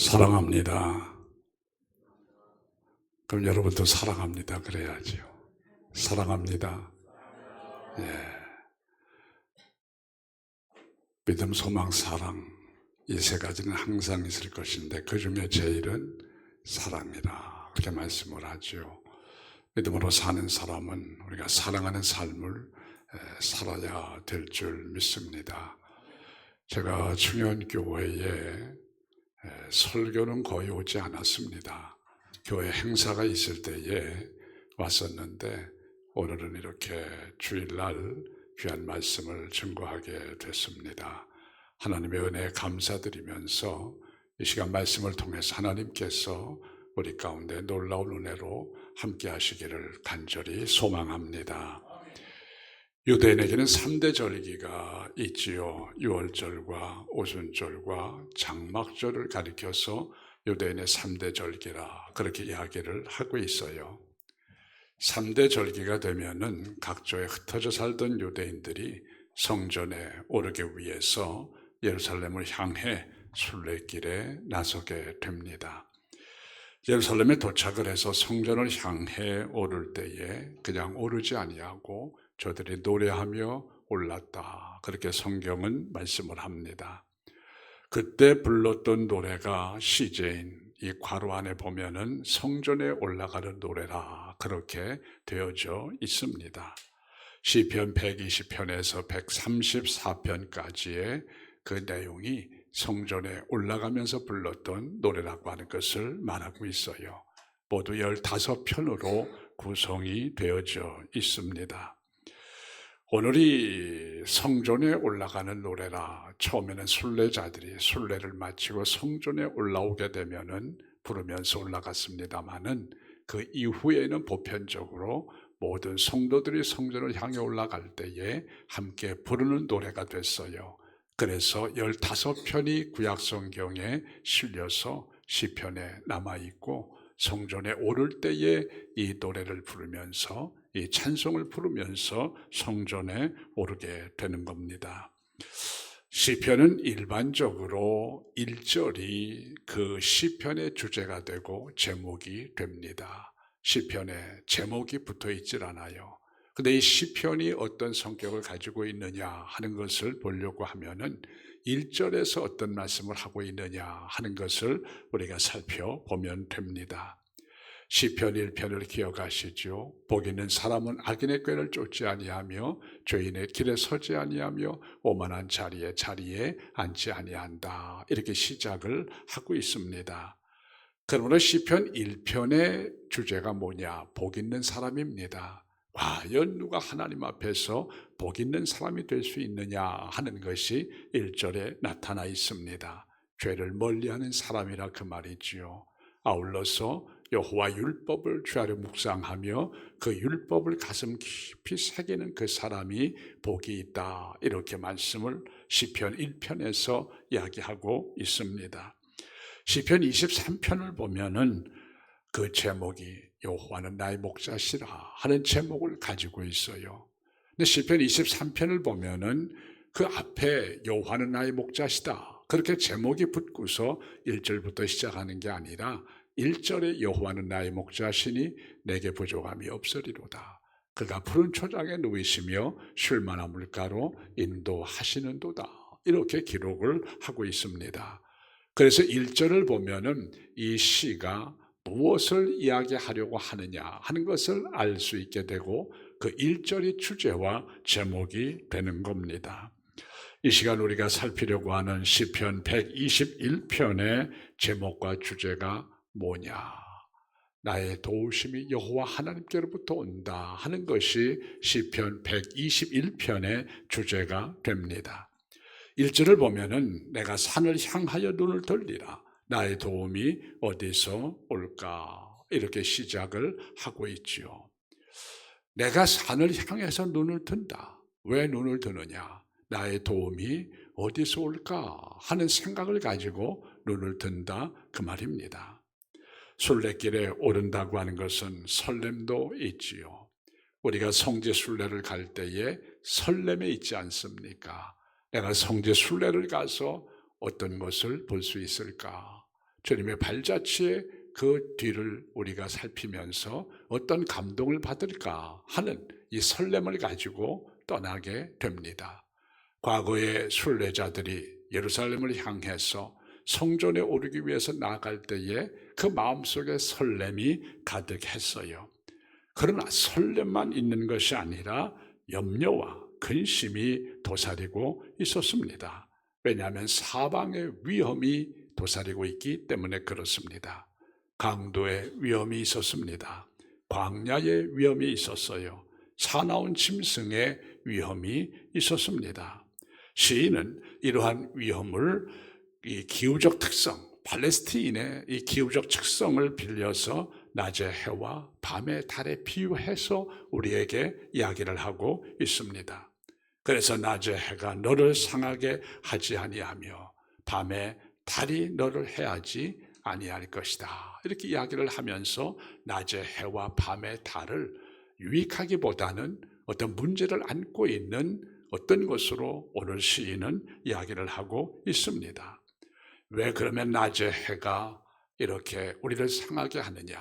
사랑합니다. 그럼 여러분도 사랑합니다. 그래야죠. 사랑합니다. 예. 믿음, 소망, 사랑 이 세 가지는 항상 있을 것인데 그 중에 제일은 사랑이라 그렇게 말씀을 하죠. 믿음으로 사는 사람은 우리가 사랑하는 삶을 살아야 될 줄 믿습니다. 제가 충현교회에 설교는 거의 오지 않았습니다. 교회 행사가 있을 때에 왔었는데 오늘은 이렇게 주일날 귀한 말씀을 증거하게 됐습니다. 하나님의 은혜에 감사드리면서 이 시간 말씀을 통해서 하나님께서 우리 가운데 놀라운 은혜로 함께 하시기를 간절히 소망합니다. 유대인에게는 3대 절기가 있지요. 유월절과 오순절과 장막절을 가리켜서 유대인의 3대 절기라 그렇게 이야기를 하고 있어요. 3대 절기가 되면은 각조에 흩어져 살던 유대인들이 성전에 오르기 위해서 예루살렘을 향해 순례길에 나서게 됩니다. 예루살렘에 도착을 해서 성전을 향해 오를 때에 그냥 오르지 아니하고 저들이 노래하며 올랐다. 그렇게 성경은 말씀을 합니다. 그때 불렀던 노래가 시제인 이 괄호 안에 보면은 성전에 올라가는 노래라 그렇게 되어져 있습니다. 시편 120편에서 134편까지의 그 내용이 성전에 올라가면서 불렀던 노래라고 하는 것을 말하고 있어요. 모두 15편으로 구성이 되어져 있습니다. 오늘이 성전에 올라가는 노래라. 처음에는 순례자들이 순례를 마치고 성전에 올라오게 되면은 부르면서 올라갔습니다마는 그 이후에는 보편적으로 모든 성도들이 성전을 향해 올라갈 때에 함께 부르는 노래가 됐어요. 그래서 15편이 구약성경에 실려서 시편에 남아있고 성전에 오를 때에 이 노래를 부르면서 이 찬송을 부르면서 성전에 오르게 되는 겁니다. 시편은 일반적으로 1절이 그 시편의 주제가 되고 제목이 됩니다. 시편에 제목이 붙어 있질 않아요. 근데 이 시편이 어떤 성격을 가지고 있느냐 하는 것을 보려고 하면은 1절에서 어떤 말씀을 하고 있느냐 하는 것을 우리가 살펴보면 됩니다. 시편 1편을 기억하시죠. 복 있는 사람은 악인의 꾀를 쫓지 아니하며 죄인의 길에 서지 아니하며 오만한 자리에 앉지 아니한다. 이렇게 시작을 하고 있습니다. 그러므로 시편 1편의 주제가 뭐냐? 복 있는 사람입니다. 과연 누가 하나님 앞에서 복 있는 사람이 될 수 있느냐 하는 것이 1절에 나타나 있습니다. 죄를 멀리하는 사람이라 그 말이지요. 아울러서 여호와 율법을 주야로 묵상하며 그 율법을 가슴 깊이 새기는 그 사람이 복이 있다. 이렇게 말씀을 시편 1편에서 이야기하고 있습니다. 시편 23편을 보면은 그 제목이 여호와는 나의 목자시라 하는 제목을 가지고 있어요. 근데 시편 23편을 보면은 그 앞에 여호와는 나의 목자시다 그렇게 제목이 붙고서 1절부터 시작하는 게 아니라 1절에 여호와는 나의 목자시니 내게 부족함이 없으리로다. 그가 푸른 초장에 누이시며 쉴 만한 물가로 인도하시는도다. 이렇게 기록을 하고 있습니다. 그래서 1절을 보면은 이 시가 무엇을 이야기하려고 하느냐 하는 것을 알 수 있게 되고 그 1절이 주제와 제목이 되는 겁니다. 이 시간 우리가 살피려고 하는 시편 121편의 제목과 주제가 뭐냐? 나의 도우심이 여호와 하나님께로부터 온다 하는 것이 시편 121편의 주제가 됩니다. 1절을 보면은 내가 산을 향하여 눈을 돌리라. 나의 도움이 어디서 올까? 이렇게 시작을 하고 있지요. 내가 산을 향해서 눈을 든다. 왜 눈을 드느냐? 나의 도움이 어디서 올까? 하는 생각을 가지고 눈을 든다 그 말입니다. 순례길에 오른다고 하는 것은 설렘도 있지요. 우리가 성지 순례를 갈 때에 설렘에 있지 않습니까? 내가 성지 순례를 가서 어떤 것을 볼 수 있을까? 주님의 발자취에 그 뒤를 우리가 살피면서 어떤 감동을 받을까 하는 이 설렘을 가지고 떠나게 됩니다. 과거의 순례자들이 예루살렘을 향해서 성전에 오르기 위해서 나아갈 때에 그 마음속에 설렘이 가득했어요. 그러나 설렘만 있는 것이 아니라 염려와 근심이 도사리고 있었습니다. 왜냐하면 사방의 위험이 도사리고 있기 때문에 그렇습니다. 강도의 위험이 있었습니다. 광야의 위험이 있었어요. 사나운 짐승의 위험이 있었습니다. 시인은 이러한 위험을 이 기후적 특성, 팔레스티인의 이 기후적 특성을 빌려서 낮의 해와 밤의 달에 비유해서 우리에게 이야기를 하고 있습니다. 그래서 낮의 해가 너를 상하게 하지 아니하며 밤에 달이 너를 해하지 아니할 것이다. 이렇게 이야기를 하면서 낮의 해와 밤의 달을 유익하기보다는 어떤 문제를 안고 있는 어떤 것으로 오늘 시인은 이야기를 하고 있습니다. 왜 그러면 낮의 해가 이렇게 우리를 상하게 하느냐?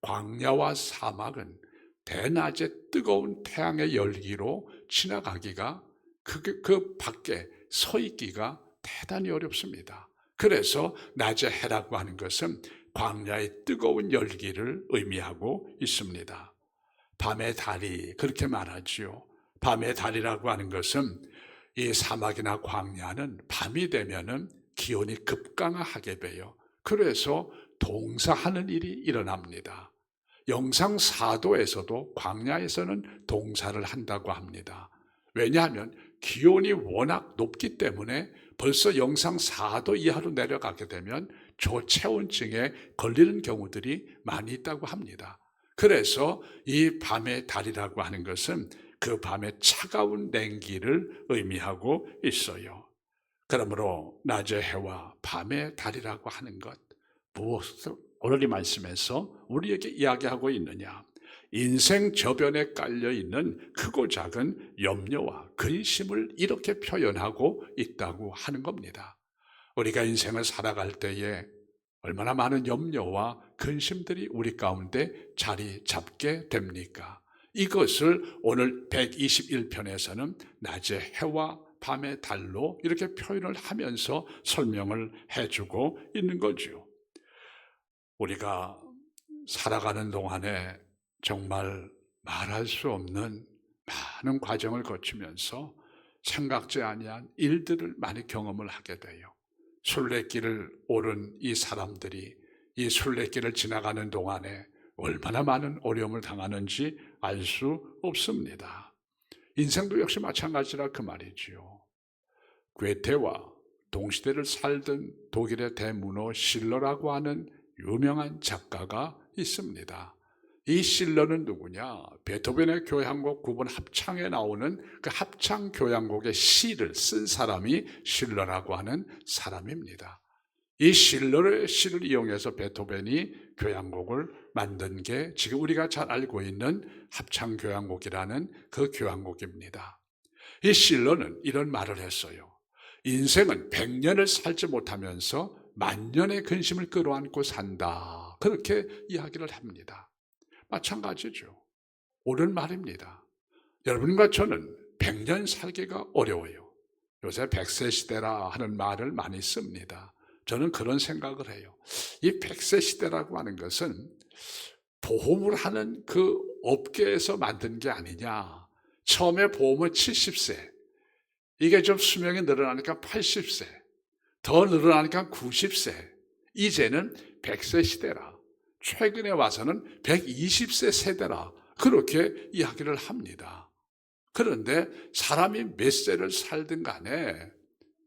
광야와 사막은 대낮에 뜨거운 태양의 열기로 지나가기가 그 밖에 서 있기가 대단히 어렵습니다. 그래서 낮의 해라고 하는 것은 광야의 뜨거운 열기를 의미하고 있습니다. 밤의 달이 그렇게 말하지요. 밤의 달이라고 하는 것은 이 사막이나 광야는 밤이 되면은 기온이 급강하게 돼요. 그래서 동사하는 일이 일어납니다. 영상 4도에서도 광야에서는 동사를 한다고 합니다. 왜냐하면 기온이 워낙 높기 때문에 벌써 영상 4도 이하로 내려가게 되면 저체온증에 걸리는 경우들이 많이 있다고 합니다. 그래서 이 밤의 달이라고 하는 것은 그 밤의 차가운 냉기를 의미하고 있어요. 그러므로 낮의 해와 밤의 달이라고 하는 것, 무엇을 오늘 이 말씀에서 우리에게 이야기하고 있느냐? 인생 저변에 깔려있는 크고 작은 염려와 근심을 이렇게 표현하고 있다고 하는 겁니다. 우리가 인생을 살아갈 때에 얼마나 많은 염려와 근심들이 우리 가운데 자리 잡게 됩니까? 이것을 오늘 121편에서는 낮의 해와 밤의 달로 이렇게 표현을 하면서 설명을 해주고 있는 거죠. 우리가 살아가는 동안에 정말 말할 수 없는 많은 과정을 거치면서 생각지 아니한 일들을 많이 경험을 하게 돼요. 순례길을 오른 이 사람들이 이 순례길을 지나가는 동안에 얼마나 많은 어려움을 당하는지 알 수 없습니다. 인생도 역시 마찬가지라 그 말이지요. 괴테와 동시대를 살던 독일의 대문호 실러라고 하는 유명한 작가가 있습니다. 이 실러는 누구냐? 베토벤의 교향곡 9번 합창에 나오는 그 합창 교향곡의 시를 쓴 사람이 실러라고 하는 사람입니다. 이 실러의 시를 이용해서 베토벤이 교향곡을 만든 게 지금 우리가 잘 알고 있는 합창 교향곡이라는 그 교향곡입니다. 이 실러는 이런 말을 했어요. 인생은 100년을 살지 못하면서 만년의 근심을 끌어안고 산다. 그렇게 이야기를 합니다. 마찬가지죠. 옳은 말입니다. 여러분과 저는 100년 살기가 어려워요. 요새 100세 시대라 하는 말을 많이 씁니다. 저는 그런 생각을 해요. 이 100세 시대라고 하는 것은 보험을 하는 그 업계에서 만든 게 아니냐. 처음에 보험은 70세, 이게 좀 수명이 늘어나니까 80세, 더 늘어나니까 90세, 이제는 100세 시대라. 최근에 와서는 120세 세대라. 그렇게 이야기를 합니다. 그런데 사람이 몇 세를 살든 간에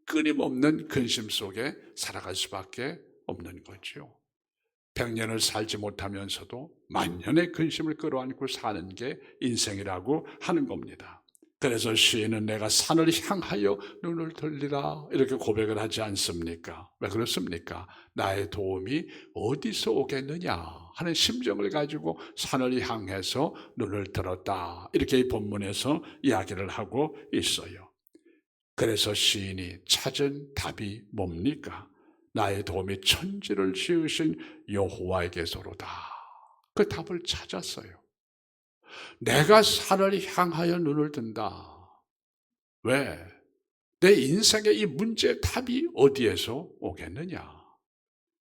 끊임없는 근심 속에 살아갈 수밖에 없는 거죠. 100년을 살지 못하면서도 만년의 근심을 끌어안고 사는 게 인생이라고 하는 겁니다. 그래서 시인은 내가 산을 향하여 눈을 돌리라 이렇게 고백을 하지 않습니까? 왜 그렇습니까? 나의 도움이 어디서 오겠느냐 하는 심정을 가지고 산을 향해서 눈을 들었다. 이렇게 이 본문에서 이야기를 하고 있어요. 그래서 시인이 찾은 답이 뭡니까? 나의 도움이 천지를 지으신 여호와에게서로다. 그 답을 찾았어요. 내가 산을 향하여 눈을 든다. 왜? 내 인생의 이 문제의 답이 어디에서 오겠느냐?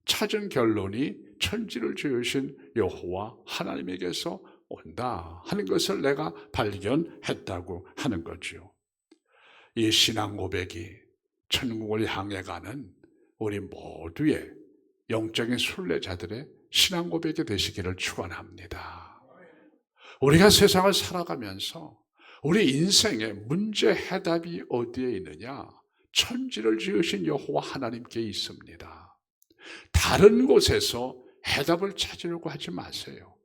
찾은 결론이 천지를 지으신 여호와 하나님에게서 온다 하는 것을 내가 발견했다고 하는 거죠. 이 신앙 고백이 천국을 향해 가는 우리 모두의 영적인 순례자들의 신앙 고백이 되시기를 축원합니다. 우리가 세상을 살아가면서 우리 인생의 문제 해답이 어디에 있느냐? 천지를 지으신 여호와 하나님께 있습니다. 다른 곳에서 해답을 찾으려고 하지 마세요.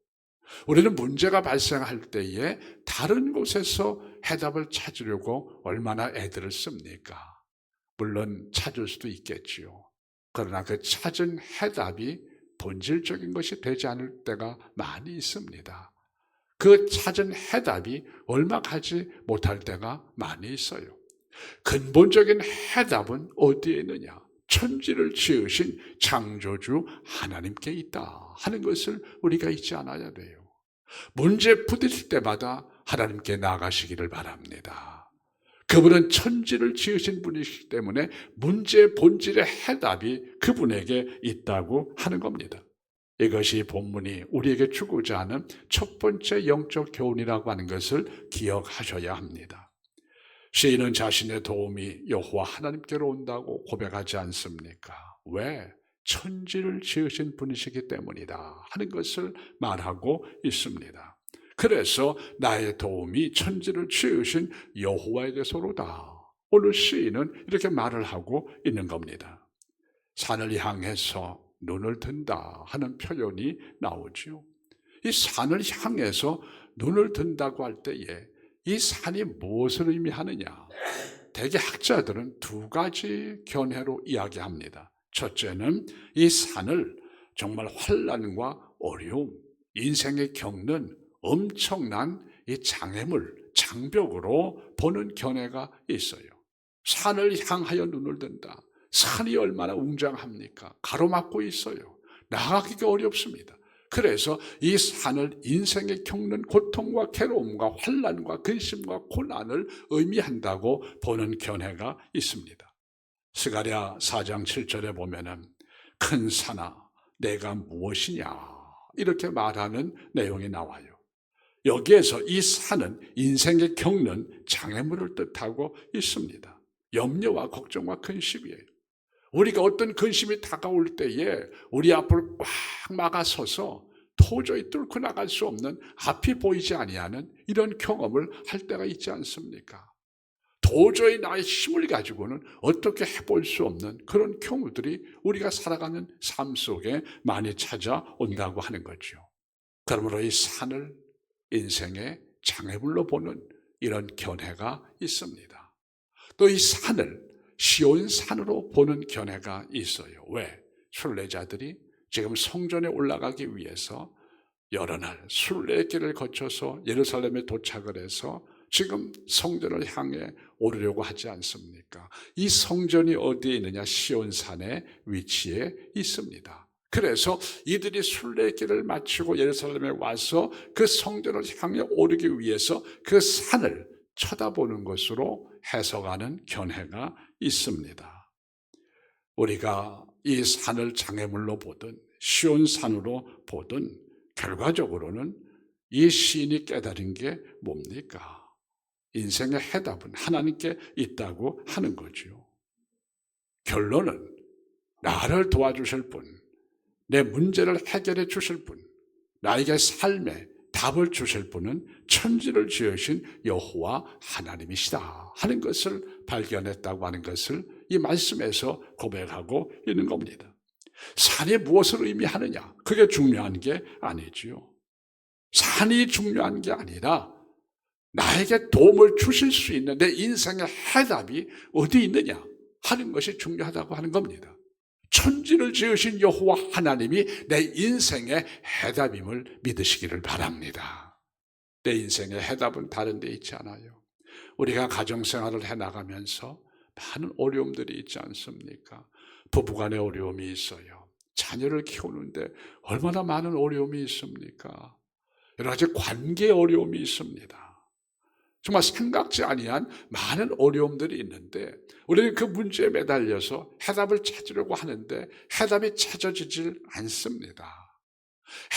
우리는 문제가 발생할 때에 다른 곳에서 해답을 찾으려고 얼마나 애들을 씁니까? 물론 찾을 수도 있겠지요. 그러나 그 찾은 해답이 본질적인 것이 되지 않을 때가 많이 있습니다. 그 찾은 해답이 얼마 가지 못할 때가 많이 있어요. 근본적인 해답은 어디에 있느냐? 천지를 지으신 창조주 하나님께 있다 하는 것을 우리가 잊지 않아야 돼요. 문제 부딪힐 때마다 하나님께 나아가시기를 바랍니다. 그분은 천지를 지으신 분이시기 때문에 문제의 본질의 해답이 그분에게 있다고 하는 겁니다. 이것이 본문이 우리에게 주고자 하는 첫 번째 영적 교훈이라고 하는 것을 기억하셔야 합니다. 시인은 자신의 도움이 여호와 하나님께로 온다고 고백하지 않습니까? 왜? 천지를 지으신 분이시기 때문이다 하는 것을 말하고 있습니다. 그래서 나의 도움이 천지를 지으신 여호와에게서로다. 오늘 시인은 이렇게 말을 하고 있는 겁니다. 산을 향해서 눈을 든다 하는 표현이 나오죠. 이 산을 향해서 눈을 든다고 할 때에 이 산이 무엇을 의미하느냐? 대개 학자들은 두 가지 견해로 이야기합니다. 첫째는 이 산을 정말 환난과 어려움, 인생에 겪는 엄청난 이 장애물, 장벽으로 보는 견해가 있어요. 산을 향하여 눈을 든다. 산이 얼마나 웅장합니까? 가로막고 있어요. 나가기가 어렵습니다. 그래서 이 산을 인생에 겪는 고통과 괴로움과 환난과 근심과 고난을 의미한다고 보는 견해가 있습니다. 스가랴 4장 7절에 보면은 큰 산아 내가 무엇이냐 이렇게 말하는 내용이 나와요. 여기에서 이 산은 인생에 겪는 장애물을 뜻하고 있습니다. 염려와 걱정과 근심이에요. 우리가 어떤 근심이 다가올 때에 우리 앞을 꽉 막아서서 도저히 뚫고 나갈 수 없는 앞이 보이지 아니하는 이런 경험을 할 때가 있지 않습니까? 도저히 나의 힘을 가지고는 어떻게 해볼 수 없는 그런 경우들이 우리가 살아가는 삶 속에 많이 찾아온다고 하는 거죠. 그러므로 이 산을 인생의 장애물로 보는 이런 견해가 있습니다. 또 이 산을 시온산으로 보는 견해가 있어요. 왜? 순례자들이 지금 성전에 올라가기 위해서 여러 날 순례길을 거쳐서 예루살렘에 도착을 해서 지금 성전을 향해 오르려고 하지 않습니까? 이 성전이 어디에 있느냐? 시온산의 위치에 있습니다. 그래서 이들이 순례길을 마치고 예루살렘에 와서 그 성전을 향해 오르기 위해서 그 산을 쳐다보는 것으로 해석하는 견해가 있습니다. 우리가 이 산을 장애물로 보든 시온산으로 보든 결과적으로는 이 시인이 깨달은 게 뭡니까? 인생의 해답은 하나님께 있다고 하는 거죠. 결론은 나를 도와주실 분, 내 문제를 해결해 주실 분, 나에게 삶의 답을 주실 분은 천지를 지으신 여호와 하나님이시다 하는 것을 발견했다고 하는 것을 이 말씀에서 고백하고 있는 겁니다. 산이 무엇을 의미하느냐? 그게 중요한 게 아니지요. 산이 중요한 게 아니라 나에게 도움을 주실 수 있는 내 인생의 해답이 어디 있느냐 하는 것이 중요하다고 하는 겁니다. 천지를 지으신 여호와 하나님이 내 인생의 해답임을 믿으시기를 바랍니다. 내 인생의 해답은 다른 데 있지 않아요. 우리가 가정생활을 해나가면서 많은 어려움들이 있지 않습니까? 부부간의 어려움이 있어요. 자녀를 키우는데 얼마나 많은 어려움이 있습니까? 여러 가지 관계의 어려움이 있습니다. 정말 생각지 아니한 많은 어려움들이 있는데 우리는 그 문제에 매달려서 해답을 찾으려고 하는데 해답이 찾아지질 않습니다.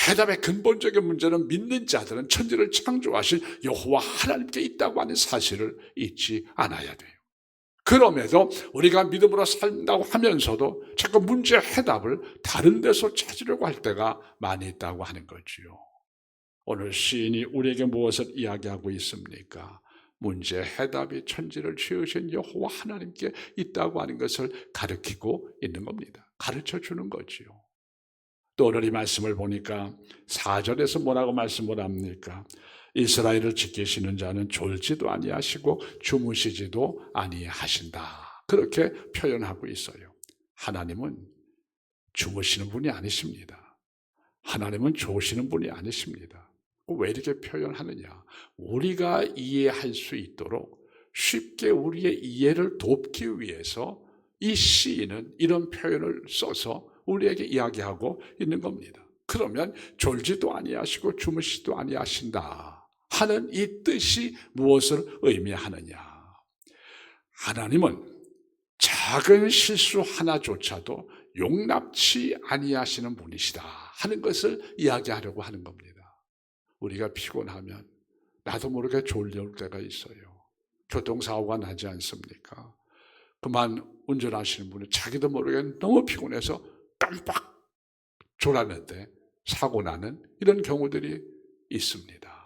해답의 근본적인 문제는 믿는 자들은 천지를 창조하신 여호와 하나님께 있다고 하는 사실을 잊지 않아야 돼요. 그럼에도 우리가 믿음으로 산다고 하면서도 자꾸 문제의 해답을 다른 데서 찾으려고 할 때가 많이 있다고 하는 거지요. 오늘 시인이 우리에게 무엇을 이야기하고 있습니까? 문제의 해답이 천지를 지으신 여호와 하나님께 있다고 하는 것을 가르치고 있는 겁니다. 가르쳐 주는 거지요. 또 오늘 이 말씀을 보니까 4절에서 뭐라고 말씀을 합니까? 이스라엘을 지키시는 자는 졸지도 아니하시고 주무시지도 아니하신다. 그렇게 표현하고 있어요. 하나님은 주무시는 분이 아니십니다. 하나님은 좋으시는 분이 아니십니다. 왜 이렇게 표현하느냐? 우리가 이해할 수 있도록 쉽게 우리의 이해를 돕기 위해서 이 시인은 이런 표현을 써서 우리에게 이야기하고 있는 겁니다. 그러면 졸지도 아니하시고 주무시지도 아니하신다 하는 이 뜻이 무엇을 의미하느냐? 하나님은 작은 실수 하나조차도 용납치 아니하시는 분이시다 하는 것을 이야기하려고 하는 겁니다. 우리가 피곤하면 나도 모르게 졸려올 때가 있어요. 교통사고가 나지 않습니까? 그만 운전하시는 분은 자기도 모르게 너무 피곤해서 깜빡 졸았는데 사고 나는 이런 경우들이 있습니다.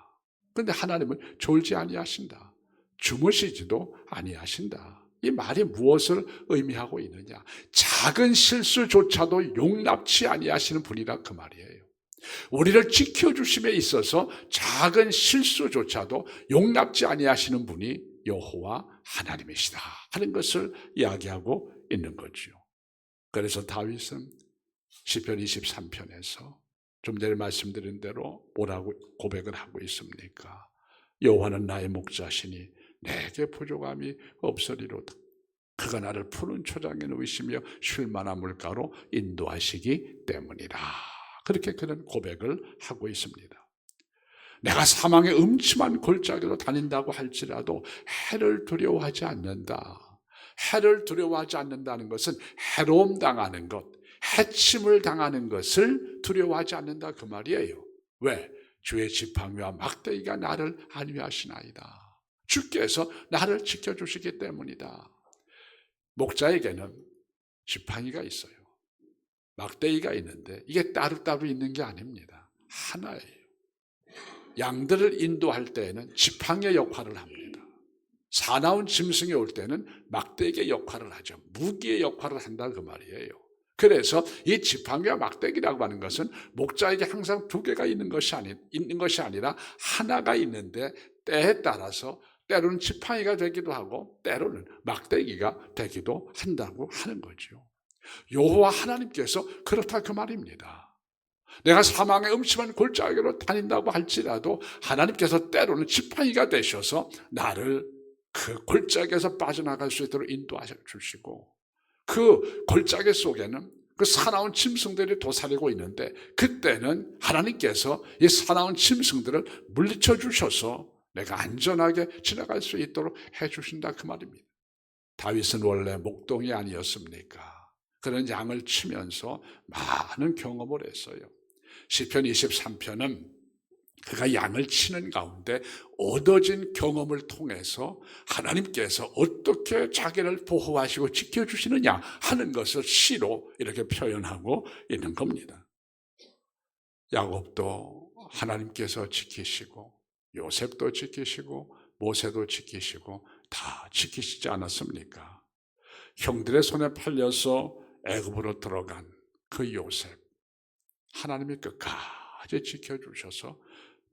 그런데 하나님은 졸지 아니하신다. 주무시지도 아니하신다. 이 말이 무엇을 의미하고 있느냐? 작은 실수조차도 용납치 아니하시는 분이라 그 말이에요. 우리를 지켜주심에 있어서 작은 실수조차도 용납지 아니하시는 분이 여호와 하나님이시다 하는 것을 이야기하고 있는 거죠. 그래서 다윗은 시편 23편에서 좀 전에 말씀드린 대로 뭐라고 고백을 하고 있습니까? 여호와는 나의 목자시니 내게 부족함이 없으리로다. 그가 나를 푸른 초장에 누이시며 쉴 만한 물가로 인도하시기 때문이라. 그렇게 그는 고백을 하고 있습니다. 내가 사망의 음침한 골짜기로 다닌다고 할지라도 해를 두려워하지 않는다. 해를 두려워하지 않는다는 것은 해로움 당하는 것, 해침을 당하는 것을 두려워하지 않는다 그 말이에요. 왜? 주의 지팡이와 막대기가 나를 안위하시나이다. 주께서 나를 지켜주시기 때문이다. 목자에게는 지팡이가 있어요. 막대기가 있는데 이게 따로따로 있는 게 아닙니다. 하나예요. 양들을 인도할 때에는 지팡이의 역할을 합니다. 사나운 짐승이 올 때는 막대기의 역할을 하죠. 무기의 역할을 한다 그 말이에요. 그래서 이 지팡이와 막대기라고 하는 것은 목자에게 항상 두 개가 있는 것이 아니라 하나가 있는데 때에 따라서 때로는 지팡이가 되기도 하고 때로는 막대기가 되기도 한다고 하는 거죠. 여호와 하나님께서 그렇다 그 말입니다. 내가 사망의 음침한 골짜기로 다닌다고 할지라도 하나님께서 때로는 지팡이가 되셔서 나를 그 골짜기에서 빠져나갈 수 있도록 인도하셔 주시고 그 골짜기 속에는 그 사나운 짐승들이 도사리고 있는데 그때는 하나님께서 이 사나운 짐승들을 물리쳐 주셔서 내가 안전하게 지나갈 수 있도록 해주신다 그 말입니다. 다윗은 원래 목동이 아니었습니까? 그런 양을 치면서 많은 경험을 했어요. 시편 23편은 그가 양을 치는 가운데 얻어진 경험을 통해서 하나님께서 어떻게 자기를 보호하시고 지켜주시느냐 하는 것을 시로 이렇게 표현하고 있는 겁니다. 야곱도 하나님께서 지키시고 요셉도 지키시고 모세도 지키시고 다 지키시지 않았습니까? 형들의 손에 팔려서 애굽으로 들어간 그 요셉, 하나님이 끝까지 지켜주셔서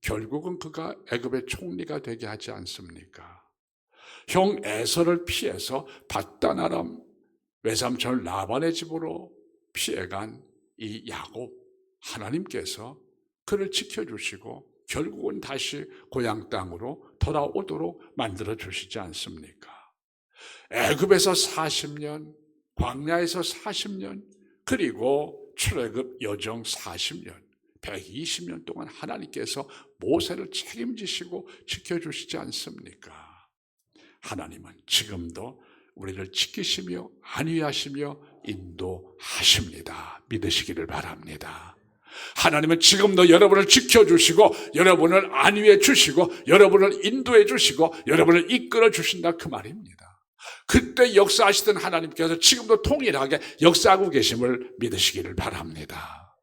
결국은 그가 애굽의 총리가 되게 하지 않습니까? 형 에서를 피해서 밧단-아람 외삼촌 라반의 집으로 피해간 이 야곱, 하나님께서 그를 지켜주시고 결국은 다시 고향 땅으로 돌아오도록 만들어 주시지 않습니까? 애굽에서 40년 광야에서 40년, 그리고 출애굽 여정 40년, 120년 동안 하나님께서 모세를 책임지시고 지켜주시지 않습니까? 하나님은 지금도 우리를 지키시며 안위하시며 인도하십니다. 믿으시기를 바랍니다. 하나님은 지금도 여러분을 지켜주시고 여러분을 안위해 주시고 여러분을 인도해 주시고 여러분을 이끌어 주신다, 그 말입니다. 그때 역사하시던 하나님께서 지금도 동일하게 역사하고 계심을 믿으시기를 바랍니다.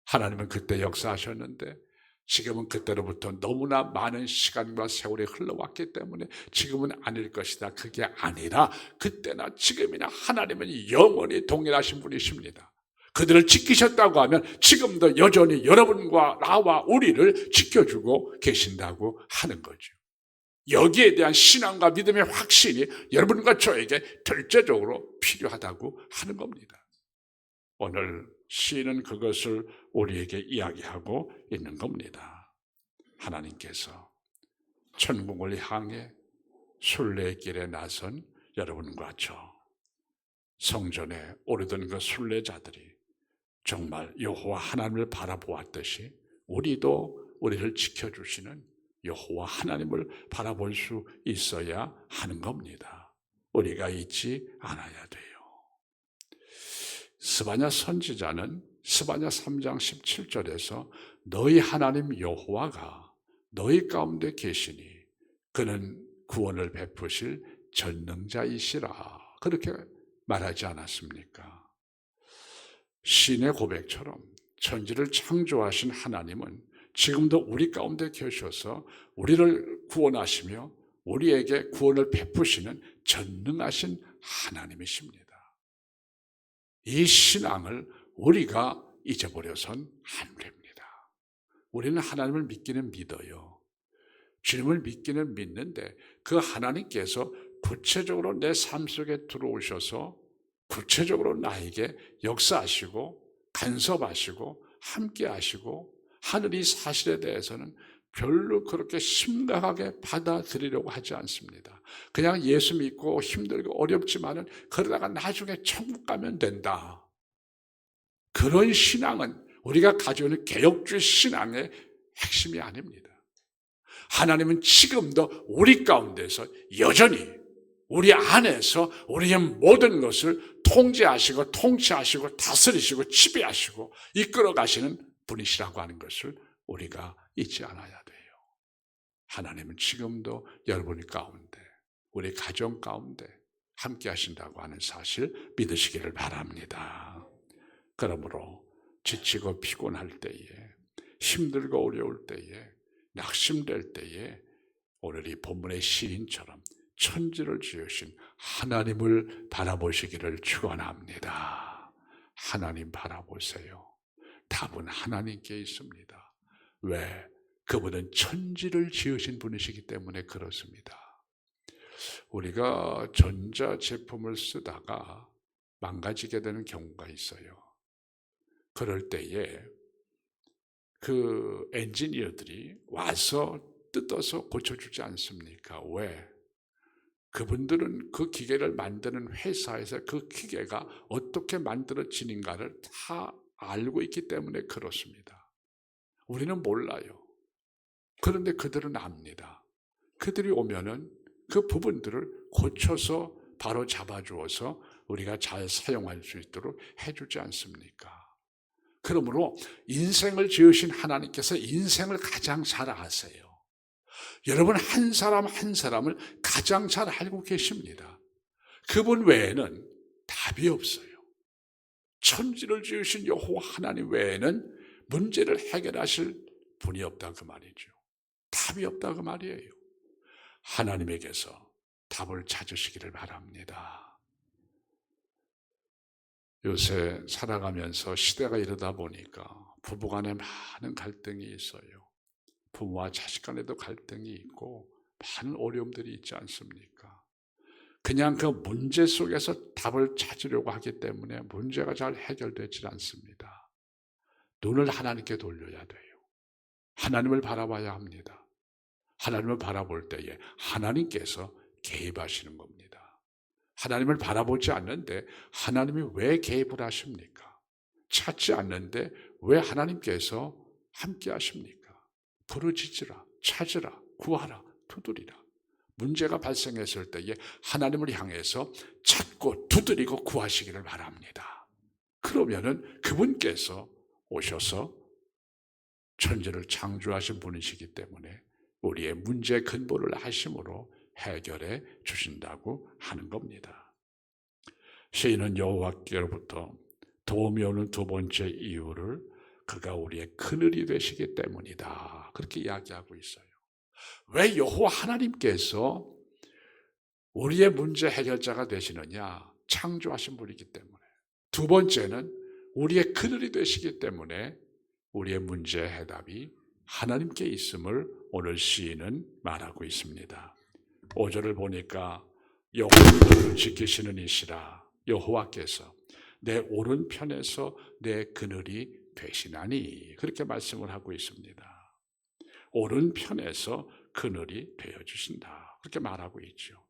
하나님은 그때 역사하셨는데 지금은 그때로부터 너무나 많은 시간과 세월이 흘러왔기 때문에 지금은 아닐 것이다. 그게 아니라 그때나 지금이나 하나님은 영원히 동일하신 분이십니다. 그들을 지키셨다고 하면 지금도 여전히 여러분과 나와 우리를 지켜주고 계신다고 하는 거죠. 여기에 대한 신앙과 믿음의 확신이 여러분과 저에게 절대적으로 필요하다고 하는 겁니다. 오늘 시인은 그것을 우리에게 이야기하고 있는 겁니다. 하나님께서 천국을 향해 순례의 길에 나선 여러분과 저, 성전에 오르던 그 순례자들이 정말 여호와 하나님을 바라보았듯이 우리도 우리를 지켜주시는 여호와 하나님을 바라볼 수 있어야 하는 겁니다. 우리가 잊지 않아야 돼요. 스바냐 선지자는 스바냐 3장 17절에서 너희 하나님 여호와가 너희 가운데 계시니 그는 구원을 베푸실 전능자이시라, 그렇게 말하지 않았습니까? 신의 고백처럼 천지를 창조하신 하나님은 지금도 우리 가운데 계셔서 우리를 구원하시며 우리에게 구원을 베푸시는 전능하신 하나님이십니다. 이 신앙을 우리가 잊어버려선 안 됩니다. 우리는 하나님을 믿기는 믿어요. 주님을 믿기는 믿는데 그 하나님께서 구체적으로 내 삶 속에 들어오셔서 구체적으로 나에게 역사하시고 간섭하시고 함께하시고 하는 이 사실에 대해서는 별로 그렇게 심각하게 받아들이려고 하지 않습니다. 그냥 예수 믿고 힘들고 어렵지만은 그러다가 나중에 천국 가면 된다. 그런 신앙은 우리가 가지고 있는 개혁주의 신앙의 핵심이 아닙니다. 하나님은 지금도 우리 가운데서 여전히 우리 안에서 우리의 모든 것을 통제하시고 통치하시고 다스리시고 지배하시고 이끌어 가시는 분이시라고 하는 것을 우리가 잊지 않아야 돼요. 하나님은 지금도 여러분 가운데, 우리 가정 가운데 함께 하신다고 하는 사실 믿으시기를 바랍니다. 그러므로 지치고 피곤할 때에, 힘들고 어려울 때에, 낙심될 때에 오늘 이 본문의 시인처럼 천지를 지으신 하나님을 바라보시기를 축원합니다. 하나님 바라보세요. 답은 하나님께 있습니다. 왜? 그분은 천지를 지으신 분이시기 때문에 그렇습니다. 우리가 전자제품을 쓰다가 망가지게 되는 경우가 있어요. 그럴 때에 그 엔지니어들이 와서 뜯어서 고쳐주지 않습니까? 왜? 그분들은 그 기계를 만드는 회사에서 그 기계가 어떻게 만들어지는가를 다 알고 있기 때문에 그렇습니다. 우리는 몰라요. 그런데 그들은 압니다. 그들이 오면은 그 부분들을 고쳐서 바로 잡아주어서 우리가 잘 사용할 수 있도록 해주지 않습니까? 그러므로 인생을 지으신 하나님께서 인생을 가장 잘 아세요. 여러분 한 사람 한 사람을 가장 잘 알고 계십니다. 그분 외에는 답이 없어요. 천지를 지으신 여호와 하나님 외에는 문제를 해결하실 분이 없다 그 말이죠. 답이 없다 그 말이에요. 하나님에게서 답을 찾으시기를 바랍니다. 요새 살아가면서 시대가 이러다 보니까 부부간에 많은 갈등이 있어요. 부모와 자식 간에도 갈등이 있고 많은 어려움들이 있지 않습니까? 그냥 그 문제 속에서 답을 찾으려고 하기 때문에 문제가 잘 해결되지 않습니다. 눈을 하나님께 돌려야 돼요. 하나님을 바라봐야 합니다. 하나님을 바라볼 때에 하나님께서 개입하시는 겁니다. 하나님을 바라보지 않는데 하나님이 왜 개입을 하십니까? 찾지 않는데 왜 하나님께서 함께 하십니까? 부르짖으라, 찾으라, 구하라, 두드리라. 문제가 발생했을 때에 하나님을 향해서 찾고 두드리고 구하시기를 바랍니다. 그러면은 그분께서 오셔서 천지를 창조하신 분이시기 때문에 우리의 문제 근본을 하심으로 해결해 주신다고 하는 겁니다. 시인은 여호와께로부터 도움이 오는 두 번째 이유를 그가 우리의 그늘이 되시기 때문이다, 그렇게 이야기하고 있어요. 왜 여호와 하나님께서 우리의 문제 해결자가 되시느냐? 창조하신 분이기 때문에. 두 번째는 우리의 그늘이 되시기 때문에 우리의 문제 해답이 하나님께 있음을 오늘 시인은 말하고 있습니다. 5절을 보니까 여호와를 지키시는 이시라, 여호와께서 내 오른편에서 내 그늘이 되시나니, 그렇게 말씀을 하고 있습니다. 오른편에서 그늘이 되어주신다, 그렇게 말하고 있죠.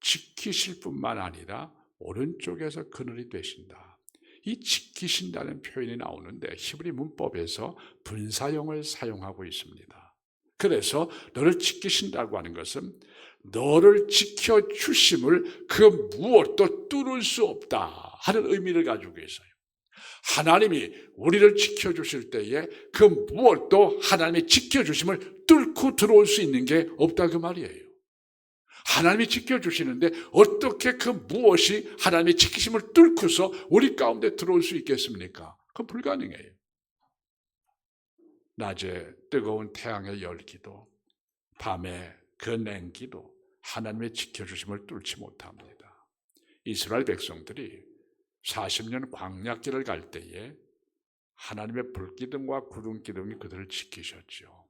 지키실 뿐만 아니라 오른쪽에서 그늘이 되신다. 이 지키신다는 표현이 나오는데 히브리 문법에서 분사형을 사용하고 있습니다. 그래서 너를 지키신다고 하는 것은 너를 지켜주심을 그 무엇도 뚫을 수 없다 하는 의미를 가지고 있어요. 하나님이 우리를 지켜주실 때에 그 무엇도 하나님의 지켜주심을 뚫고 들어올 수 있는 게 없다, 그 말이에요. 하나님이 지켜주시는데 어떻게 그 무엇이 하나님의 지키심을 뚫고서 우리 가운데 들어올 수 있겠습니까? 그건 불가능해요. 낮에 뜨거운 태양의 열기도, 밤에 그 냉기도 하나님의 지켜주심을 뚫지 못합니다. 이스라엘 백성들이 40년 광야길을 갈 때에 하나님의 불기둥과 구름기둥이 그들을 지키셨죠.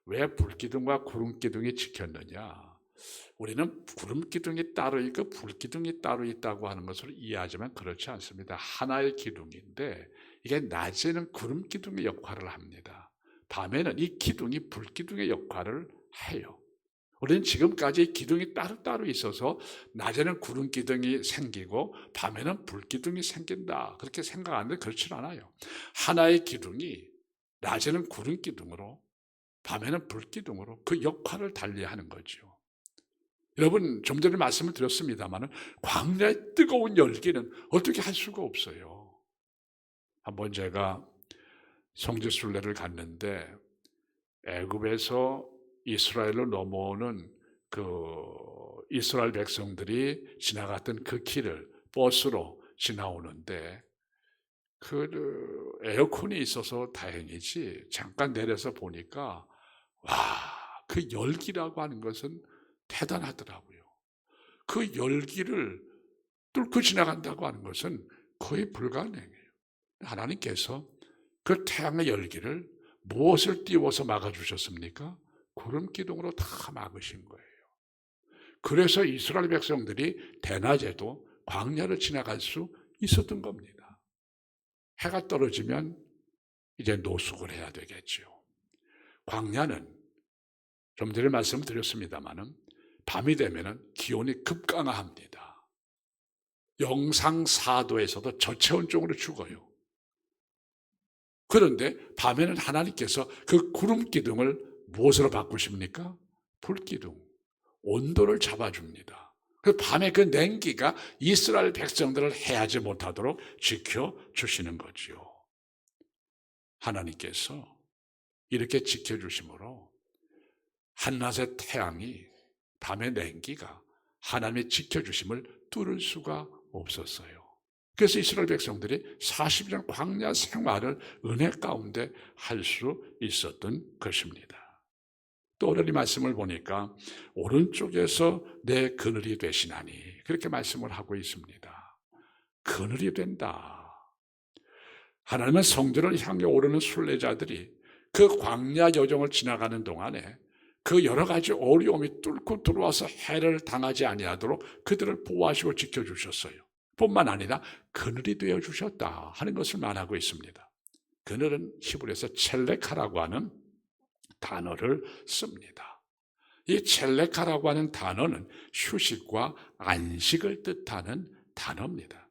왜 불기둥과 구름기둥이 지켰느냐? 우리는 구름기둥이 따로 있고 불기둥이 따로 있다고 하는 것을 이해하지만 그렇지 않습니다. 하나의 기둥인데 이게 낮에는 구름기둥의 역할을 합니다. 밤에는 이 기둥이 불기둥의 역할을 해요. 우리는 지금까지 기둥이 따로따로 있어서 낮에는 구름기둥이 생기고 밤에는 불기둥이 생긴다, 그렇게 생각하는데 그렇지 않아요. 하나의 기둥이 낮에는 구름기둥으로 밤에는 불기둥으로 그 역할을 달리하는 거죠. 여러분, 좀 전에 말씀을 드렸습니다만 광야의 뜨거운 열기는 어떻게 할 수가 없어요. 한번 제가 성지순례를 갔는데 애굽에서 이스라엘로 넘어오는 그 이스라엘 백성들이 지나갔던 그 길을 버스로 지나오는데 그 에어컨이 있어서 다행이지 잠깐 내려서 보니까 와, 그 열기라고 하는 것은 대단하더라고요. 그 열기를 뚫고 지나간다고 하는 것은 거의 불가능해요. 하나님께서 그 태양의 열기를 무엇을 띄워서 막아주셨습니까? 구름기둥으로 다 막으신 거예요. 그래서 이스라엘 백성들이 대낮에도 광야를 지나갈 수 있었던 겁니다. 해가 떨어지면 이제 노숙을 해야 되겠죠. 광야는 좀 전에 말씀드렸습니다마는 밤이 되면 기온이 급강하합니다. 영상 4도에서도 저체온증으로 죽어요. 그런데 밤에는 하나님께서 그 구름기둥을 무엇으로 바꾸십니까? 불기둥, 온도를 잡아줍니다. 그 밤에 그 냉기가 이스라엘 백성들을 해하지 못하도록 지켜주시는 거죠. 하나님께서 이렇게 지켜주심으로 한낮의 태양이, 밤의 냉기가 하나님의 지켜주심을 뚫을 수가 없었어요. 그래서 이스라엘 백성들이 40년 광야 생활을 은혜 가운데 할 수 있었던 것입니다. 또 오늘 이 말씀을 보니까 오른쪽에서 내 그늘이 되시나니, 그렇게 말씀을 하고 있습니다. 그늘이 된다. 하나님은 성전을 향해 오르는 순례자들이 그 광야 여정을 지나가는 동안에 그 여러 가지 어려움이 뚫고 들어와서 해를 당하지 아니하도록 그들을 보호하시고 지켜주셨어요. 뿐만 아니라 그늘이 되어주셨다 하는 것을 말하고 있습니다. 그늘은 히브리에서 첼레카라고 하는 단어를 씁니다. 이 첼레카라고 하는 단어는 휴식과 안식을 뜻하는 단어입니다.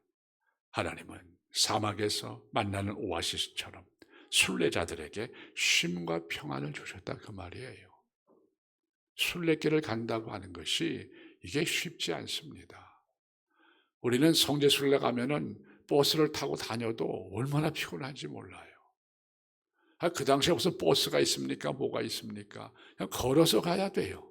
하나님은 사막에서 만나는 오아시스처럼 순례자들에게 쉼과 평안을 주셨다 그 말이에요. 순례길을 간다고 하는 것이 이게 쉽지 않습니다. 우리는 성지 순례 가면은 버스를 타고 다녀도 얼마나 피곤한지 몰라요. 그 당시에 무슨 버스가 있습니까? 뭐가 있습니까? 그냥 걸어서 가야 돼요.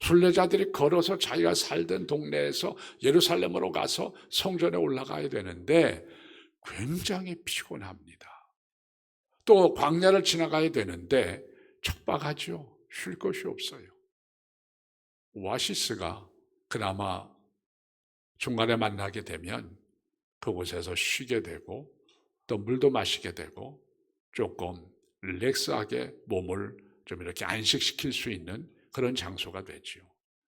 순례자들이 걸어서 자기가 살던 동네에서 예루살렘으로 가서 성전에 올라가야 되는데 굉장히 피곤합니다. 또 광야를 지나가야 되는데 척박하죠. 쉴 곳이 없어요. 오아시스가 그나마 중간에 만나게 되면 그곳에서 쉬게 되고 또 물도 마시게 되고 조금 릴렉스하게 몸을 좀 이렇게 안식시킬 수 있는 그런 장소가 되죠.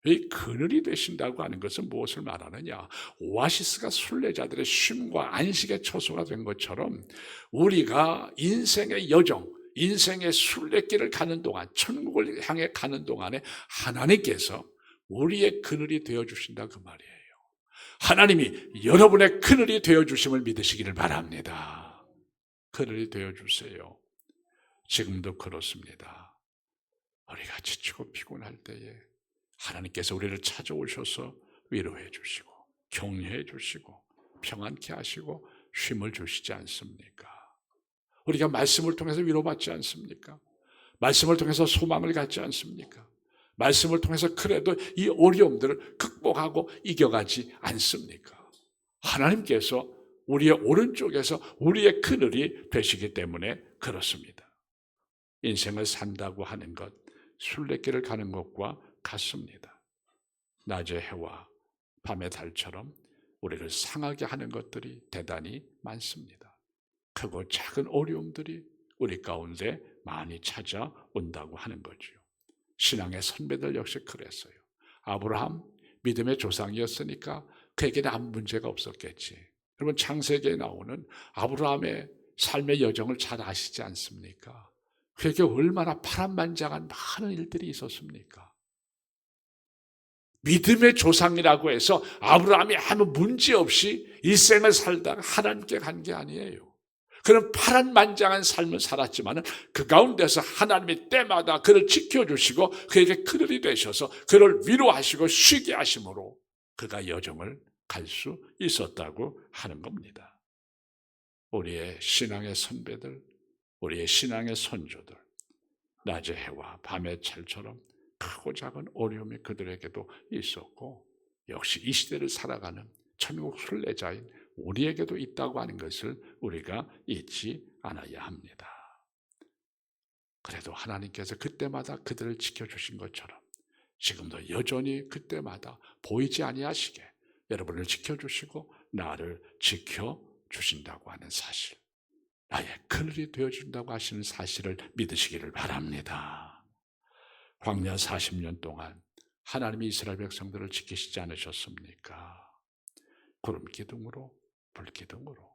이 그늘이 되신다고 하는 것은 무엇을 말하느냐? 오아시스가 순례자들의 쉼과 안식의 처소가 된 것처럼 우리가 인생의 여정, 인생의 순례길을 가는 동안, 천국을 향해 가는 동안에 하나님께서 우리의 그늘이 되어주신다 그 말이에요. 하나님이 여러분의 그늘이 되어주심을 믿으시기를 바랍니다. 그늘이 되어주세요. 지금도 그렇습니다. 우리가 지치고 피곤할 때에 하나님께서 우리를 찾아오셔서 위로해 주시고 격려해 주시고 평안케 하시고 쉼을 주시지 않습니까? 우리가 말씀을 통해서 위로받지 않습니까? 말씀을 통해서 소망을 갖지 않습니까? 말씀을 통해서 그래도 이 어려움들을 극복하고 이겨가지 않습니까? 하나님께서 우리의 오른쪽에서 우리의 그늘이 되시기 때문에 그렇습니다. 인생을 산다고 하는 것, 순례길을 가는 것과 같습니다. 낮의 해와 밤의 달처럼 우리를 상하게 하는 것들이 대단히 많습니다. 크고 작은 어려움들이 우리 가운데 많이 찾아온다고 하는 거죠. 신앙의 선배들 역시 그랬어요. 아브라함 믿음의 조상이었으니까 그에게는 아무 문제가 없었겠지. 여러분 창세기에 나오는 아브라함의 삶의 여정을 잘 아시지 않습니까? 그에게 얼마나 파란만장한 많은 일들이 있었습니까? 믿음의 조상이라고 해서 아브라함이 아무 문제 없이 일생을 살다가 하나님께 간 게 아니에요. 그는 파란만장한 삶을 살았지만 그 가운데서 하나님이 때마다 그를 지켜주시고 그에게 그늘이 되셔서 그를 위로하시고 쉬게 하심으로 그가 여정을 갈 수 있었다고 하는 겁니다. 우리의 신앙의 선배들, 우리의 신앙의 선조들, 낮의 해와 밤의 철처럼 크고 작은 어려움이 그들에게도 있었고 역시 이 시대를 살아가는 천국 순례자인 우리에게도 있다고 하는 것을 우리가 잊지 않아야 합니다. 그래도 하나님께서 그때마다 그들을 지켜주신 것처럼 지금도 여전히 그때마다 보이지 아니하시게 여러분을 지켜주시고 나를 지켜주신다고 하는 사실, 나의 그늘이 되어준다고 하시는 사실을 믿으시기를 바랍니다. 광야 40년 동안 하나님이 이스라엘 백성들을 지키시지 않으셨습니까? 구름 기둥으로 불 기둥으로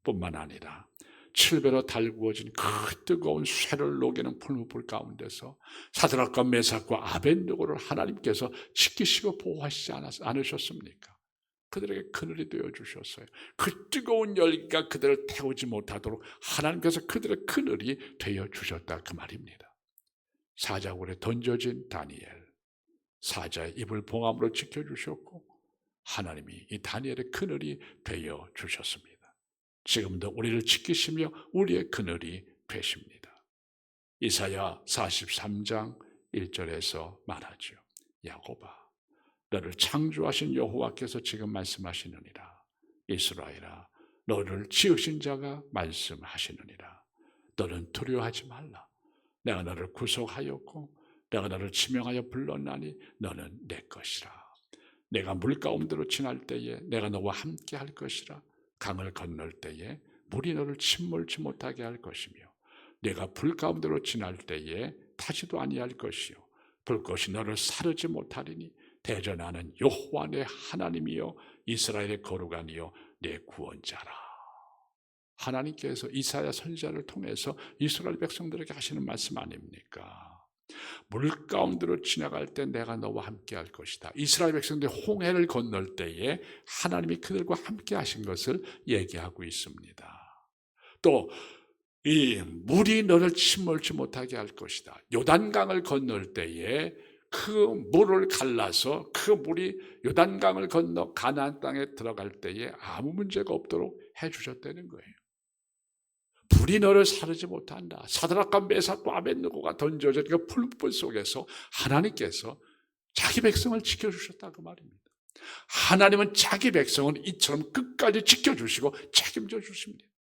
뿐만 아니라 7배로 달구어진 그 뜨거운 쇠를 녹이는 풀무불 가운데서 사드락과 메삭과 아벤느고를 하나님께서 지키시고 보호하시지 않으셨습니까? 그들에게 그늘이 되어주셨어요. 그 뜨거운 열기가 그들을 태우지 못하도록 하나님께서 그들의 그늘이 되어주셨다 그 말입니다. 사자굴에 던져진 다니엘, 사자의 입을 봉함으로 지켜주셨고 하나님이 이 다니엘의 그늘이 되어주셨습니다. 지금도 우리를 지키시며 우리의 그늘이 되십니다. 이사야 43장 1절에서 말하죠. 야곱아, 너를 창조하신 여호와께서 지금 말씀하시느니라. 이스라엘아, 너를 지으신 자가 말씀하시느니라. 너는 두려워하지 말라. 내가 너를 구속하였고 내가 너를 지명하여 불렀나니 너는 내 것이라. 내가 물 가운데로 지날 때에 내가 너와 함께 할 것이라. 강을 건널 때에 물이 너를 침몰치 못하게 할 것이며 내가 불 가운데로 지날 때에 타지도 아니할 것이요 불꽃이 너를 사르지 못하리니 대전하는 여호와 내 하나님이요 이스라엘의 거룩하니요 내 구원자라. 하나님께서 이사야 선지자를 통해서 이스라엘 백성들에게 하시는 말씀 아닙니까? 물 가운데로 지나갈 때 내가 너와 함께 할 것이다. 이스라엘 백성들이 홍해를 건널 때에 하나님이 그들과 함께 하신 것을 얘기하고 있습니다. 또 이 물이 너를 침몰치 못하게 할 것이다. 요단강을 건널 때에 그 물을 갈라서 그 물이 요단강을 건너 가나안 땅에 들어갈 때에 아무 문제가 없도록 해주셨다는 거예요. 불이 너를 사르지 못한다. 사드락과 메삭과 아벳느고가 던져진 그 풀불 속에서 하나님께서 자기 백성을 지켜주셨다 그 말입니다. 하나님은 자기 백성을 이처럼 끝까지 지켜주시고 책임져 주십니다.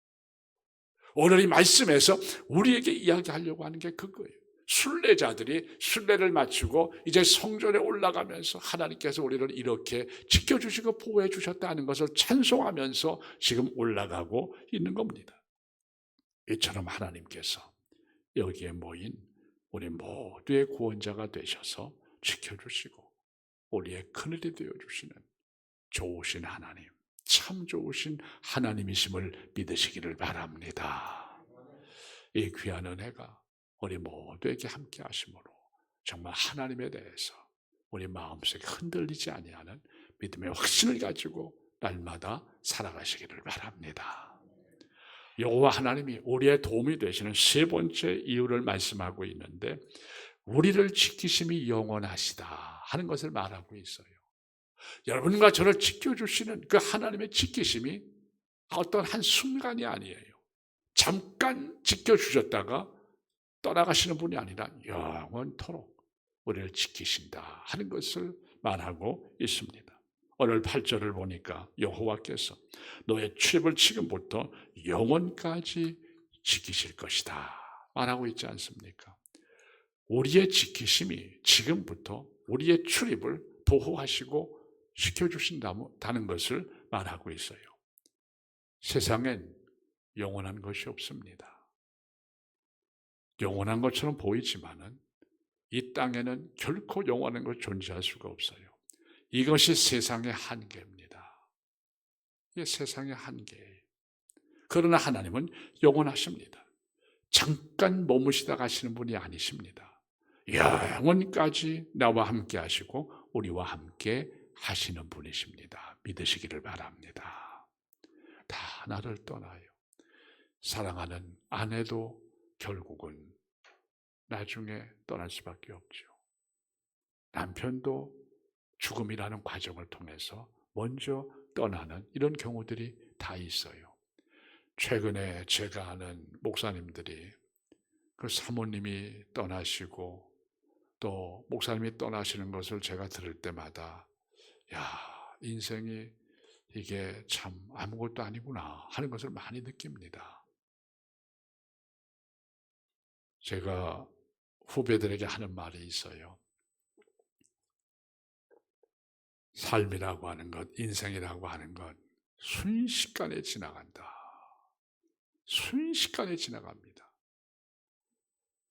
오늘 이 말씀에서 우리에게 이야기하려고 하는 게 그거예요. 순례자들이 순례를 마치고 이제 성전에 올라가면서 하나님께서 우리를 이렇게 지켜주시고 보호해 주셨다는 것을 찬송하면서 지금 올라가고 있는 겁니다. 이처럼 하나님께서 여기에 모인 우리 모두의 구원자가 되셔서 지켜주시고 우리의 그늘이 되어주시는 좋으신 하나님, 참 좋으신 하나님이심을 믿으시기를 바랍니다. 이 귀한 은혜가 우리 모두에게 함께 하심으로 정말 하나님에 대해서 우리 마음속에 흔들리지 아니하는 믿음의 확신을 가지고 날마다 살아가시기를 바랍니다. 여호와 하나님이 우리의 도움이 되시는 세 번째 이유를 말씀하고 있는데 우리를 지키심이 영원하시다 하는 것을 말하고 있어요. 여러분과 저를 지켜주시는 그 하나님의 지키심이 어떤 한 순간이 아니에요. 잠깐 지켜주셨다가 떠나가시는 분이 아니라 영원토록 우리를 지키신다 하는 것을 말하고 있습니다. 오늘 8절을 보니까 여호와께서 너의 출입을 지금부터 영원까지 지키실 것이다 말하고 있지 않습니까? 우리의 지키심이 지금부터 우리의 출입을 보호하시고 지켜주신다는 것을 말하고 있어요. 세상엔 영원한 것이 없습니다. 영원한 것처럼 보이지만은 이 땅에는 결코 영원한 것 존재할 수가 없어요. 이것이 세상의 한계입니다. 이게 세상의 한계예요. 그러나 하나님은 영원하십니다. 잠깐 머무시다 가시는 분이 아니십니다. 영원까지 나와 함께 하시고 우리와 함께 하시는 분이십니다. 믿으시기를 바랍니다. 다 나를 떠나요. 사랑하는 아내도 결국은 나중에 떠날 수밖에 없죠. 남편도 죽음이라는 과정을 통해서 먼저 떠나는 이런 경우들이 다 있어요. 최근에 제가 아는 목사님들이 그 사모님이 떠나시고 또 목사님이 떠나시는 것을 제가 들을 때마다 인생이 이게 참 아무것도 아니구나 하는 것을 많이 느낍니다. 제가 후배들에게 하는 말이 있어요. 삶이라고 하는 것, 인생이라고 하는 것 순식간에 지나간다. 순식간에 지나갑니다.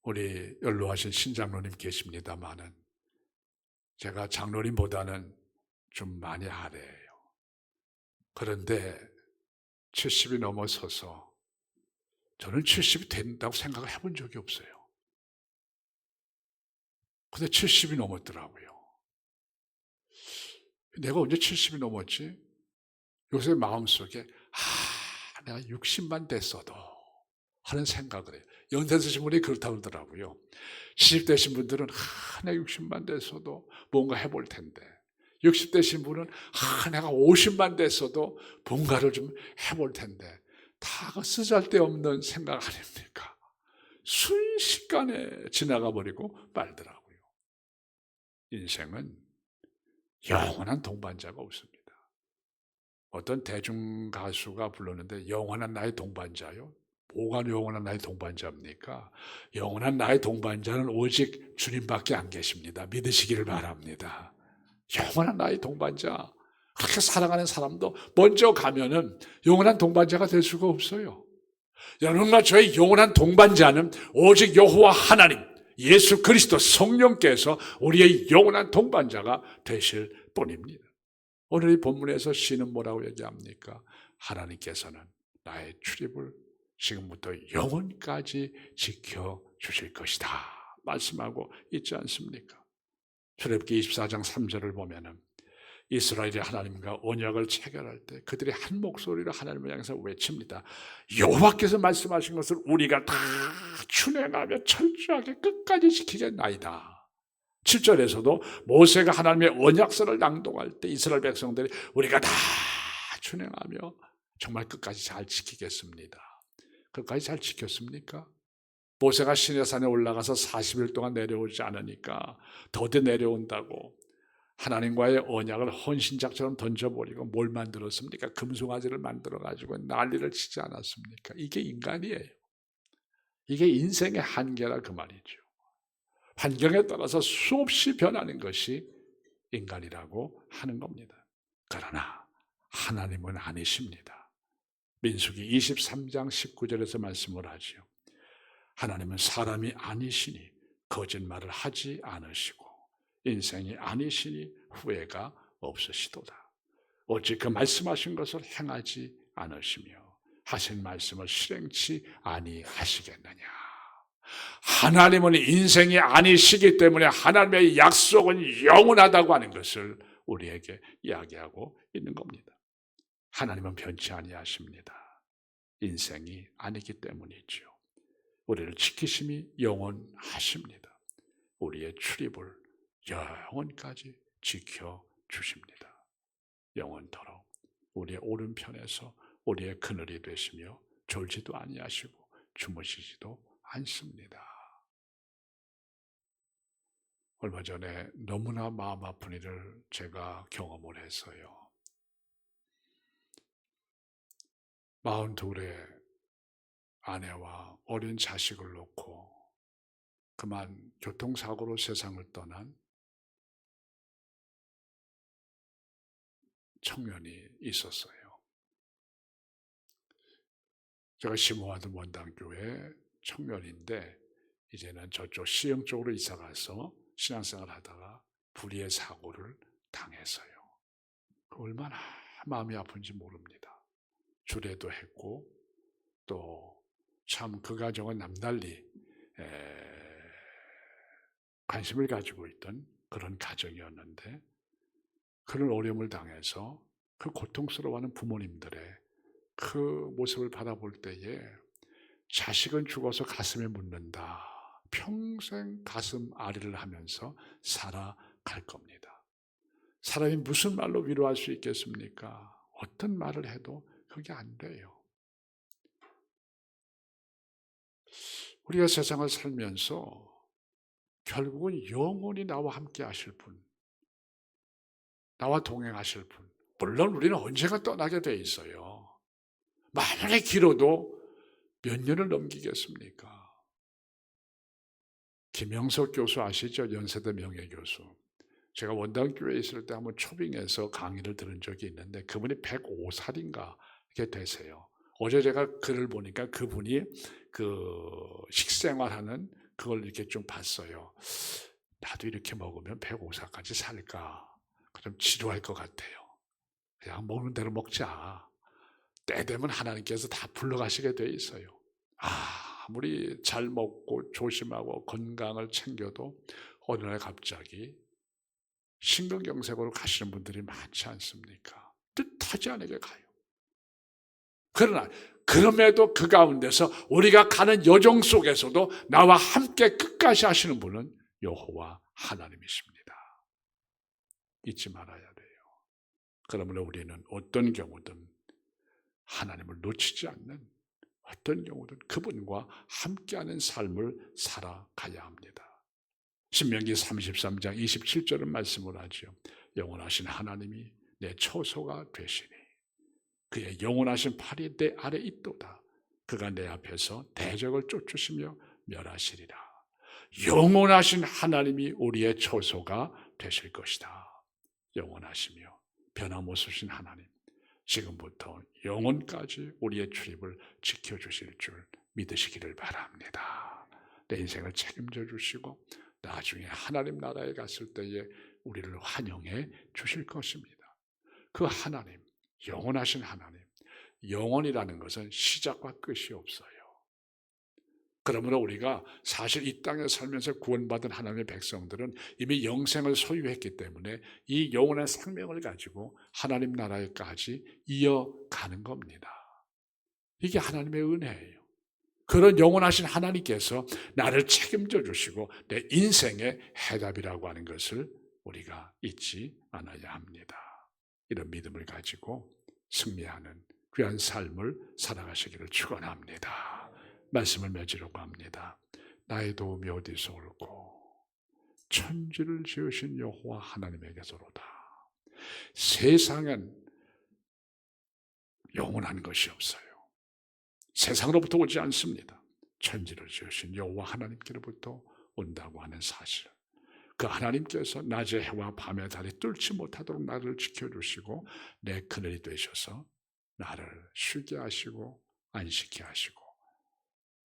우리 연로하신 신장로님 계십니다마는 제가 장로님보다는 좀 많이 아래예요. 그런데 70이 넘어서서 저는 70이 된다고 생각을 해본 적이 없어요. 근데 70이 넘었더라고요. 내가 언제 70이 넘었지? 요새 마음속에 내가 60만 됐어도 하는 생각을 해요. 연세 드신 분이 그렇다고 그러더라고요. 70 되신 분들은 내가 60만 됐어도 뭔가 해볼 텐데 60 되신 분은 내가 50만 됐어도 뭔가를 좀 해볼 텐데 다 쓰잘데없는 생각 아닙니까? 순식간에 지나가 버리고 말더라고요. 인생은 영원한 동반자가 없습니다. 어떤 대중가수가 불렀는데 영원한 나의 동반자요? 뭐가 영원한 나의 동반자입니까? 영원한 나의 동반자는 오직 주님밖에 안 계십니다. 믿으시기를 바랍니다. 영원한 나의 동반자, 그렇게 사랑하는 사람도 먼저 가면은 영원한 동반자가 될 수가 없어요. 여러분과 저의 영원한 동반자는 오직 여호와 하나님, 예수 그리스도 성령께서 우리의 영원한 동반자가 되실 뿐입니다. 오늘 이 본문에서 시는 뭐라고 얘기합니까? 하나님께서는 나의 출입을 지금부터 영원까지 지켜주실 것이다 말씀하고 있지 않습니까? 출애굽기 24장 3절을 보면은 이스라엘이 하나님과 언약을 체결할 때 그들이 한 목소리로 하나님을 향해서 외칩니다. 여호와께서 말씀하신 것을 우리가 다 준행하며 철저하게 끝까지 지키겠나이다. 7절에서도 모세가 하나님의 언약서를 낭독할 때 이스라엘 백성들이 우리가 다 준행하며 정말 끝까지 잘 지키겠습니다. 끝까지 잘 지켰습니까? 모세가 시내산에 올라가서 40일 동안 내려오지 않으니까 더디 내려온다고 하나님과의 언약을 헌신작처럼 던져버리고 뭘 만들었습니까? 금송아지를 만들어가지고 난리를 치지 않았습니까? 이게 인간이에요. 이게 인생의 한계라 그 말이죠. 환경에 따라서 수없이 변하는 것이 인간이라고 하는 겁니다. 그러나 하나님은 아니십니다. 민수기 23장 19절에서 말씀을 하지요. 하나님은 사람이 아니시니 거짓말을 하지 않으시고 인생이 아니시니 후회가 없으시도다. 어찌 그 말씀하신 것을 행하지 않으시며 하신 말씀을 실행치 아니하시겠느냐. 하나님은 인생이 아니시기 때문에 하나님의 약속은 영원하다고 하는 것을 우리에게 이야기하고 있는 겁니다. 하나님은 변치 아니하십니다. 인생이 아니기 때문이죠. 우리를 지키심이 영원하십니다. 우리의 출입을 영원까지 지켜주십니다. 영원토록 우리의 오른편에서 우리의 그늘이 되시며 졸지도 아니하시고 주무시지도 않습니다. 얼마 전에 너무나 마음 아픈 일을 제가 경험을 했어요. 42의 아내와 어린 자식을 놓고 그만 교통사고로 세상을 떠난 청년이 있었어요. 제가 심호하던 원당교회 청년인데 이제는 저쪽 시흥 쪽으로 이사가서 신앙생활 하다가 불의의 사고를 당해서요. 얼마나 마음이 아픈지 모릅니다. 주례도 했고 또 참 그 가정은 남달리 관심을 가지고 있던 그런 가정이었는데 그런 어려움을 당해서 그 고통스러워하는 부모님들의 그 모습을 바라볼 때에 자식은 죽어서 가슴에 묻는다. 평생 가슴 아리를 하면서 살아갈 겁니다. 사람이 무슨 말로 위로할 수 있겠습니까? 어떤 말을 해도 그게 안 돼요. 우리가 세상을 살면서 결국은 영원히 나와 함께 하실 분, 나와 동행하실 분, 물론 우리는 언젠가 떠나게 돼 있어요. 만약에 길어도 몇 년을 넘기겠습니까? 김영석 교수 아시죠? 연세대 명예교수. 제가 원당교회에 있을 때 한번 초빙해서 강의를 들은 적이 있는데 그분이 105살인가 이렇게 되세요. 어제 제가 글을 보니까 그분이 그 식생활하는 그걸 이렇게 좀 봤어요. 나도 이렇게 먹으면 105살까지 살까? 좀 지루할 것 같아요. 그냥 먹는 대로 먹자. 때 되면 하나님께서 다 불러가시게 돼 있어요. 아무리 잘 먹고 조심하고 건강을 챙겨도 어느 날 갑자기 심근경색으로 가시는 분들이 많지 않습니까? 뜻하지 않게 가요. 그러나 그럼에도 그 가운데서 우리가 가는 여정 속에서도 나와 함께 끝까지 하시는 분은 여호와 하나님이십니다. 잊지 말아야 돼요. 그러므로 우리는 어떤 경우든 하나님을 놓치지 않는 어떤 경우든 그분과 함께하는 삶을 살아가야 합니다. 신명기 33장 27절은 말씀을 하죠. 영원하신 하나님이 내 처소가 되시니 그의 영원하신 팔이 내 아래 있도다. 그가 내 앞에서 대적을 쫓으시며 멸하시리라. 영원하신 하나님이 우리의 처소가 되실 것이다. 영원하시며 변함없으신 하나님, 지금부터 영원까지 우리의 출입을 지켜주실 줄 믿으시기를 바랍니다. 내 인생을 책임져 주시고 나중에 하나님 나라에 갔을 때에 우리를 환영해 주실 것입니다. 그 하나님, 영원하신 하나님, 영원이라는 것은 시작과 끝이 없어요. 그러므로 우리가 사실 이 땅에 살면서 구원받은 하나님의 백성들은 이미 영생을 소유했기 때문에 이 영원한 생명을 가지고 하나님 나라에까지 이어가는 겁니다. 이게 하나님의 은혜예요. 그런 영원하신 하나님께서 나를 책임져 주시고 내 인생의 해답이라고 하는 것을 우리가 잊지 않아야 합니다. 이런 믿음을 가지고 승리하는 귀한 삶을 살아가시기를 축원합니다. 말씀을 맺으려고 합니다. 나의 도움이 어디서 올고 천지를 지으신 여호와 하나님에게서로다. 세상은 영원한 것이 없어요. 세상으로부터 오지 않습니다. 천지를 지으신 여호와 하나님께로부터 온다고 하는 사실. 그 하나님께서 낮의 해와 밤의 달이 뚫지 못하도록 나를 지켜주시고 내 그늘이 되셔서 나를 쉬게 하시고 안식케 하시고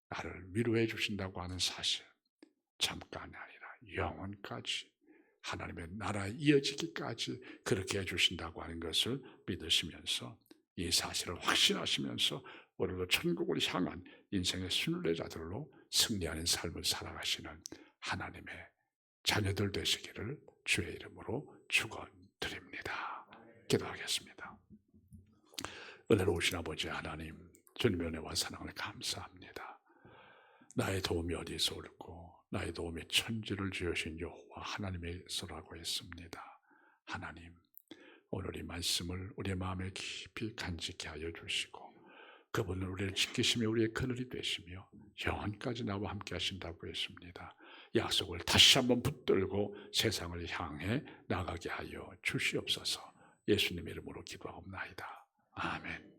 나를 위로해 주신다고 하는 사실. 잠깐이 아니라 영원까지 하나님의 나라에 이어지기까지 그렇게 해주신다고 하는 것을 믿으시면서 이 사실을 확신하시면서 오늘도 천국을 향한 인생의 순례자들로 승리하는 삶을 살아가시는 하나님의 자녀들 되시기를 주의 이름으로 축원드립니다. 기도하겠습니다. 은혜로우신 아버지 하나님, 주님의 은혜와 사랑을 감사합니다. 나의 도움이 어디서 올고 나의 도움이 천지를 지으신 여호와 하나님에서라고 했습니다. 하나님, 오늘 이 말씀을 우리의 마음에 깊이 간직케 하여 주시고 그분은 우리를 지키시며 우리의 그늘이 되시며 영원까지 나와 함께 하신다고 했습니다. 약속을 다시 한번 붙들고 세상을 향해 나가게 하여 주시옵소서. 예수님 이름으로 기도하옵나이다. 아멘.